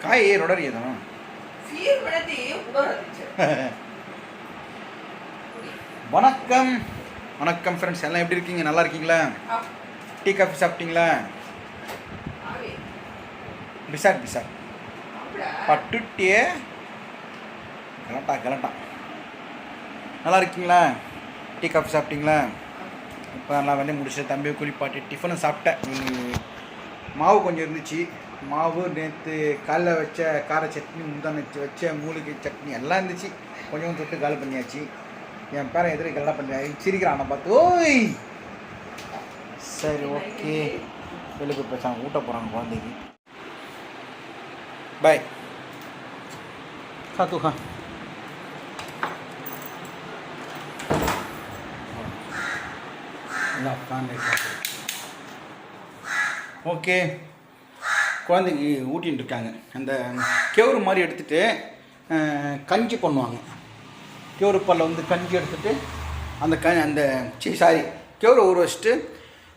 ಕಾಯಿ ರೊಡರಿ ಅದು வணக்கம் வணக்கம் ஃப்ரெண்ட்ஸ், எல்லாம் எப்படி இருக்கீங்க? நல்லா இருக்கீங்களா? டீ காஃபி சாப்பிட்டீங்களா? பிசாட் பட்டுட்டியே கலட்டா நல்லா இருக்கீங்களா? டீ காஃபி சாப்பிட்டீங்களா? இப்போ நல்லா வேலையை முடிச்சு தம்பியை குளிப்பாட்டி டிஃபனும் சாப்பிட்டேன். மாவு கொஞ்சம் இருந்துச்சு. மாவு நேற்று காலைல வச்ச கார சட்னி, முந்தானச்சு வச்ச மூலிகை சட்னி எல்லாம் இருந்துச்சு. கொஞ்சம் தொட்டு காலி பண்ணியாச்சு. என் பேரன் எதிர்க்கு எல்லாம் பண்ணி சிரிக்கிறான் நான் பார்த்து. ஓய் சரி ஓகே, வெளியே பேசாமல் ஊட்ட போகிறாங்க குழந்தைக்கு. பாய் காத்துக்கா. ஓகே, குழந்தைக்கு ஊட்டின்னு இருக்காங்க. அந்த கேவுரு மாதிரி எடுத்துகிட்டு கஞ்சி பண்ணுவாங்க. கேவுரு பல்ல வந்து கஞ்சி எடுத்துகிட்டு அந்த கேவுரு ஊற வச்சுட்டு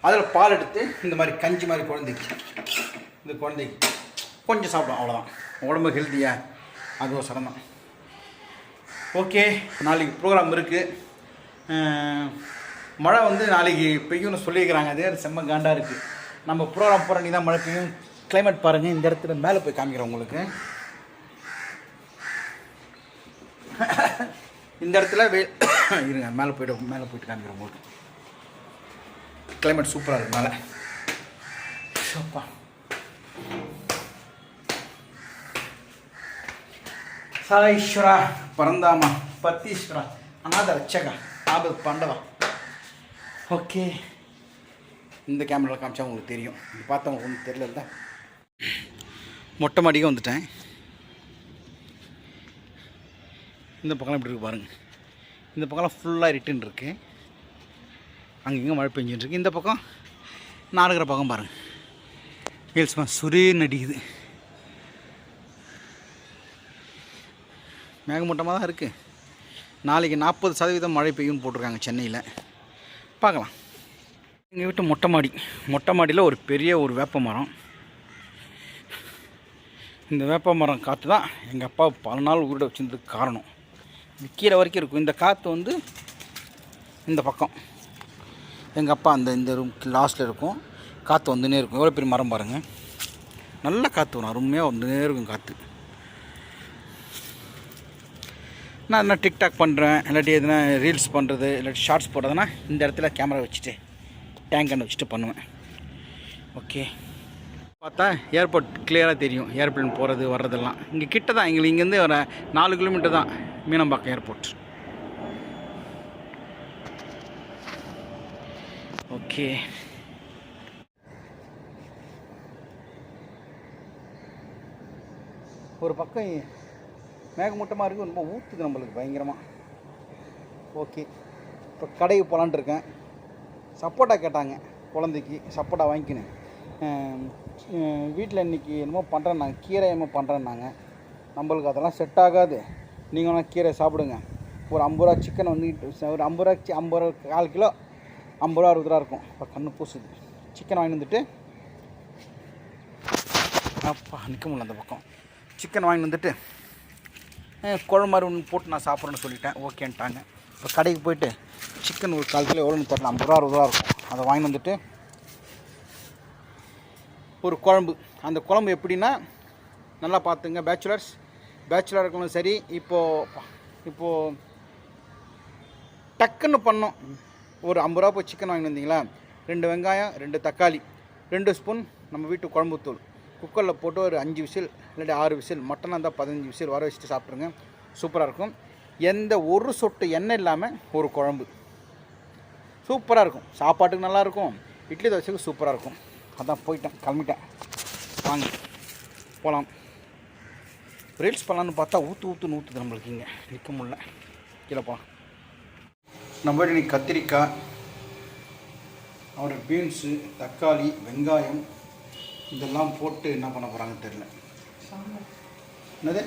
அதில் பால் எடுத்து இந்த மாதிரி கஞ்சி மாதிரி குழந்தைக்கு கொஞ்சம் சாப்பிடும். அவ்வளோதான், உடம்பு ஹெல்த்தியாக அது ஒரு சரம் தான். ஓகே, நாளைக்கு ப்ரோக்ராம் இருக்குது. மழை வந்து நாளைக்கு பெய்யும்னு சொல்லியிருக்கிறாங்க. அதே செம்ம காண்டாக இருக்குது. நம்ம ப்ரோக்ராம் போகிற நீ தான் மழை பெய்யும். கிளைமேட் பாருங்கள். இந்த இடத்துல மேலே போய் காமிக்கிறேன் உங்களுக்கு. இந்த இடத்துல இருங்க, மேலே போயிட்டு காமிக்கிறேன் உங்களுக்கு. கிளைமேட் சூப்பராக இருக்குது மேலே. சோப்பா சாஈஸ்வரா பரந்தாமா பத்தீஸ்வரா அநாத ரட்சகா ஆபத் பாண்டவா. ஓகே, இந்த கேமராவில் காமிச்சா உங்களுக்கு தெரியும். இது பார்த்தவங்களுக்கு ஒன்றும் தெரியல. மொட்டை மாடிக்கு வந்துட்டேன். இந்த பக்கம்லாம் எப்படி இருக்கு பாருங்கள். இந்த பக்கம்லாம் ஃபுல்லாக ரிட்டன் இருக்குது. அங்கங்கே மழை பெஞ்சின்னு இந்த பக்கம் நான் இருக்கிற பக்கம் பாருங்கள், ஹில்ஸ் சுரீன்னு அடிக்குது. மேகமூட்டமாக தான் இருக்குது. நாளைக்கு 40% மழை பெய்யும்னு போட்டிருக்காங்க சென்னையில். பார்க்கலாம். எங்கள் வீட்டு மொட்டை மாடியில் ஒரு பெரிய வேப்ப மரம். இந்த வேப்ப மரம் காற்று தான் எங்கள் அப்பா பல நாள் உருட வச்சுருந்ததுக்கு காரணம். இது கீழே வரைக்கும் இருக்கும். இந்த காற்று வந்து இந்த பக்கம் எங்கள் அப்பா இந்த ரூம் லாஸ்ட்டில் இருக்கும். காற்று வந்துனே இருக்கும். எவ்வளோ பெரிய மரம் பாருங்கள். நல்ல காற்று வரும், அருமையாக வந்துனே இருக்கும் காற்று. நான் என்ன டிக்டாக் பண்ணுறேன், இல்லாட்டி எதுனா ரீல்ஸ் பண்ணுறது, இல்லாட்டி ஷார்ட்ஸ் போடுறதுனா இந்த இடத்துல கேமரா வச்சுட்டு டேங்கை வச்சுட்டு பண்ணுவேன். ஓகே, பார்த்தா ஏர்போர்ட் கிளியராக தெரியும். ஏர்ப்ளேன் போகிறது வர்றதெல்லாம் இங்கே கிட்ட தான். எங்களுக்கு இங்கேருந்து ஒரு 4 கிலோமீட்டர் தான் மீனம்பாக்கம் ஏர்போர்ட். ஓகே, ஒரு பக்கம் மேகமூட்டமாக இருக்குது. ரொம்ப ஊற்றுது நம்மளுக்கு பயங்கரமாக. ஓகே, இப்போ கடைக்கு போகலான்ட்டு இருக்கேன். சப்போட்டா கேட்டாங்க குழந்தைக்கு. சப்போட்டா வாங்கிக்கினேன். வீட்டில் இன்றைக்கி என்னமோ பண்ணுறேன்னாங்க, கீரை என்னமோ பண்ணுறேன்னாங்க. நம்மளுக்கு அதெல்லாம் செட் ஆகாது. நீங்கள் வேணால் கீரை சாப்பிடுங்க. ஒரு 50 ரூபா சிக்கன் வந்து ஒரு 50 ரூபா 1/4 கிலோ 50 ரூபா 60 ரூபா இருக்கும். இப்போ கண்ணு பூசுது. சிக்கன் வாங்கி வந்துட்டு அப்பா நிற்க முடியல அந்த பக்கம். சிக்கன் வாங்கி வந்துட்டு குழம்பு மாதிரி ஒன்று போட்டு நான் சாப்பிட்றேன்னு சொல்லிட்டேன். ஓகேன்ட்டாங்க. இப்போ கடைக்கு போய்ட்டு சிக்கன் ஒரு 1/4 கிலோ எவ்வளோன்னு தெரியல, 50 ரூபா 60 ரூபா இருக்கும். அதை வாங்கி வந்துட்டு ஒரு குழம்பு. அந்த குழம்பு எப்படின்னா நல்லா பார்த்துங்க. பேச்சுலர் இருக்கணும் சரி. இப்போது டக்குன்னு பண்ணோம். ஒரு 50 ரூபா போய் சிக்கன் வாங்கி வந்தீங்களா, 2 வெங்காயம் 2 தக்காளி 2 ஸ்பூன் நம்ம வீட்டு குழம்பு தூள் குக்கரில் போட்டு ஒரு 5 விசில் இல்லாட்டி 6 விசில், மட்டனாக இருந்தால் 15 விசில் வர வச்சுட்டு சாப்பிட்ருங்க. சூப்பராக இருக்கும். எந்த ஒரு சொட்டு எண்ணெய் இல்லாமல் ஒரு குழம்பு சூப்பராக இருக்கும். சாப்பாட்டுக்கு நல்லாயிருக்கும், இட்லி தோசைக்கு சூப்பராக இருக்கும். அதான் கிளம்பிட்டேன். வாங்க போகலாம். ரீல்ஸ் பண்ணலான்னு பார்த்தா ஊற்றுது நம்மளுக்கு. இங்கே நிற்க முடியல. கீழே போகலாம். நம்ம வீட்டு இன்றைக்கி கத்திரிக்காய், அப்புறம் பீன்ஸு, தக்காளி, வெங்காயம் இதெல்லாம் போட்டு என்ன பண்ண போகிறாங்கன்னு தெரியல. என்னது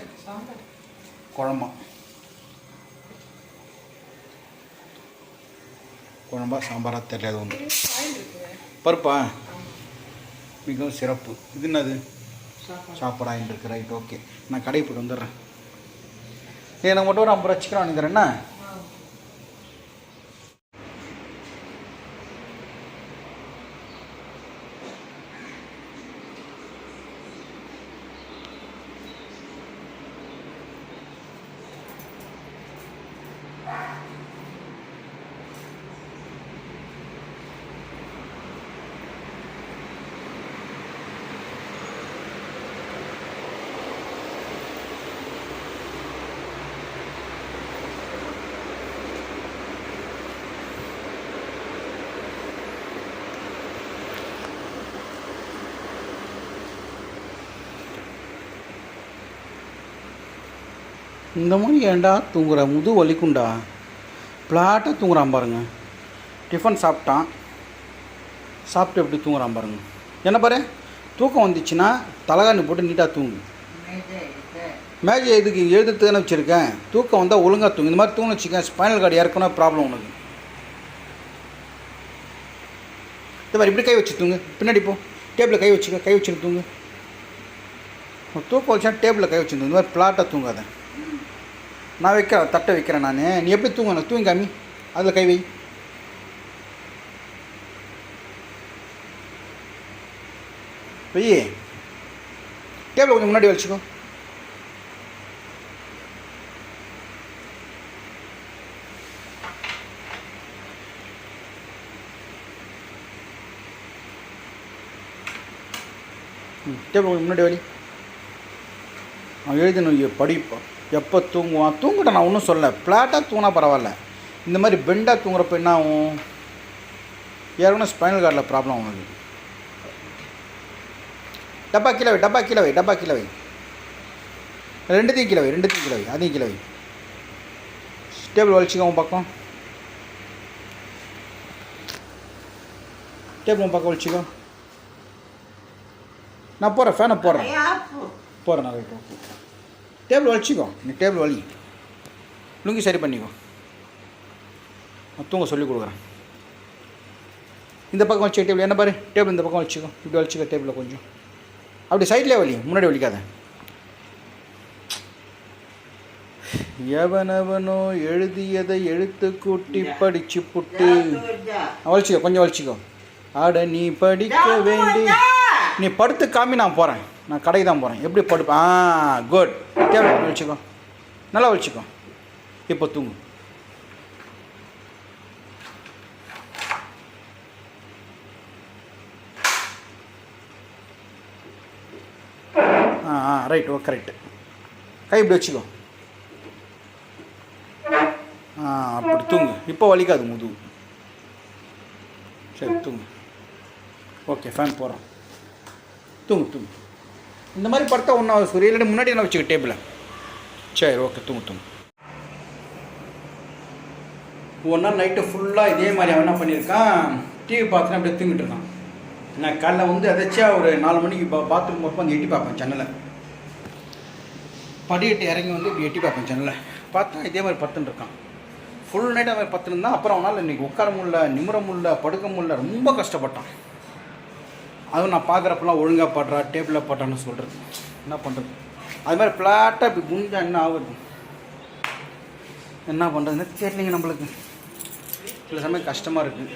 குழம்பா சாம்பாராக தெரியல. அது ஒன்று பருப்பா மிகவும் சிறப்பு. இது என்னது சாப்பாடு ஆகிட்டு இருக்கு. Right, okay. நான் கடைக்கு போய்ட்டு வந்துடுறேன். எனக்கு மட்டும் ஒரு 50 ரூபா சிக்கன் வாங்கி தரேன்னா. இந்த மாதிரி ஏன்டா தூங்குற? முது வலிக்குண்டா. பிளாட்டாக தூங்குறான் பாருங்க. டிஃபன் சாப்பிட்டான், சாப்பிட்டு எப்படி தூங்குறான் பாருங்க. என்ன பாரு, தூக்கம் வந்துச்சுன்னா தலகாணி போட்டு நீட்டாக தூங்கு. மேஜை எதுக்கு எழுதுறதுன்னு வச்சுருக்கேன். தூக்கம் வந்தால் ஒழுங்காக தூங்கு. இந்த மாதிரி தூங்க வச்சுக்கேன், ஸ்பைனல் கார்டு இறக்கணும், ப்ராப்ளம் உனக்கு. இந்த மாதிரி இப்படி கை வச்சு தூங்கு. பின்னாடி போ, டேபிளில் கை வச்சுக்க, கை வச்சுன்னு தூங்கு. தூக்கம் வச்சா டேபிளில் கை வச்சுருந்தோம். இந்த மாதிரி பிளாட்டாக தூங்காத. நான் வைக்கிறேன், தட்டை வைக்கிறேன் நான். நீ எப்படி தூங்கணும்? தூங்கி காமி, அதில் கை வை. வெய்யே, டேபிள் கொஞ்சம் முன்னாடி வச்சுக்கோ. டேபிள் கொஞ்சம் முன்னாடி வலி. அவன் எழுதணும் படிப்பான். எப்போ தூங்குவான்? தூங்கிட்ட, நான் ஒன்றும் சொல்ல. ஃப்ளாட்டாக தூங்கினா பரவாயில்ல. இந்த மாதிரி பெண்டாக தூங்குறப்ப என்ன ஆகும்? ஏற்கனவே ஸ்பைனல் கார்டில் ப்ராப்ளம் ஆகுது. டப்பா கீழே வை, டப்பா கீழே வை, டப்பா கீழே வை. ரெண்டுத்தையும் கீழே வை, ரெண்டுத்தையும் கீழே வை, அதையும் கீழே வை. டேபிள் வலிச்சிக்க உன் பக்கம். டேபிள் உன் பக்கம் வலிச்சிக்கோ. நான் போகிறேன், ஃபேனை போடுறேன். போகிறேன் நான். Right, okay. டேபிள் வலிச்சிக்கோ. நீ டேபிள் வலி, லுங்கி சரி பண்ணிக்கோ. நான் தூங்க சொல்லி கொடுக்குறேன். இந்த பக்கம் வச்சு டேபிள். என்ன பாரு, டேபிள் இந்த பக்கம் வச்சுக்கோ. இப்படி வலிச்சிக்கோ டேபிளில் கொஞ்சம். அப்படி சைட்லேயே வலி, முன்னாடி வலிக்காத. எவனவனோ எழுதியதை எழுத்து கூட்டி படிச்சு புட்டு. வலிச்சிக்கோ, கொஞ்சம் வலிச்சிக்கோ. ஆட நீ படிக்க வேண்டி. நீ படுத்து காமி, நான் போகிறேன். நான் கடைக்கு தான் போகிறேன். எப்படி படுப்பேன்? குட். டேபிள் வலிச்சிக்கோ, நல்லா வலிச்சிக்கோ. இப்போ தூங்கு. ரைட், ஓ கரெக்டு. கை இப்படி வச்சுக்கோ. அப்படி தூங்கு. இப்போ வலிக்காது முதுகு. சரி தூங்கு. ஓகே, ஃபேன் போடுறோம். தூங்கு தூங்கு. இந்த மாதிரி படுத்தா ஒன்றும் சரி. இல்லாட்டி முன்னாடி என்ன வச்சுக்க டேபிளை. சரி ஓகே, தூங்கு தூங்கு. ஒரு நாள் நைட்டு ஃபுல்லாக இதே மாதிரி அவன் என்ன பண்ணியிருக்கான், டிவி பார்த்துன்னு அப்படியே தூங்கிட்டு இருக்கான். நான் காலைல வந்து எதாச்சியாக ஒரு 4 மணிக்கு பாத்ரூம் போகிறப்ப வந்து எட்டி பார்ப்பேன் ஜன்னலை. படிக்கட்டு இறங்கி வந்து இப்படி எட்டி பார்ப்பேன் ஜன்னலை. பார்த்தா இதே மாதிரி படுத்துன்னு இருக்கான். ஃபுல் நைட் அது மாதிரி படுத்துருந்தான். அப்புறம் அவனால் இன்றைக்கி உட்கார முடியல, நிமிர முடியல, படுக்க முடியல, ரொம்ப கஷ்டப்பட்டான். அதுவும் நான் பார்க்குறப்பெல்லாம் ஒழுங்காக பாடுறா, டேபிளில் பாட்டான்னு சொல்கிறது. என்ன பண்ணுறது? அது மாதிரி ஃப்ளாட்டாக இப்படி குனிஞ்சா என்ன ஆகுது? என்ன பண்ணுறதுன்னு தெரியலைங்க நம்மளுக்கு. சில சமயம் கஷ்டமாக இருக்குது.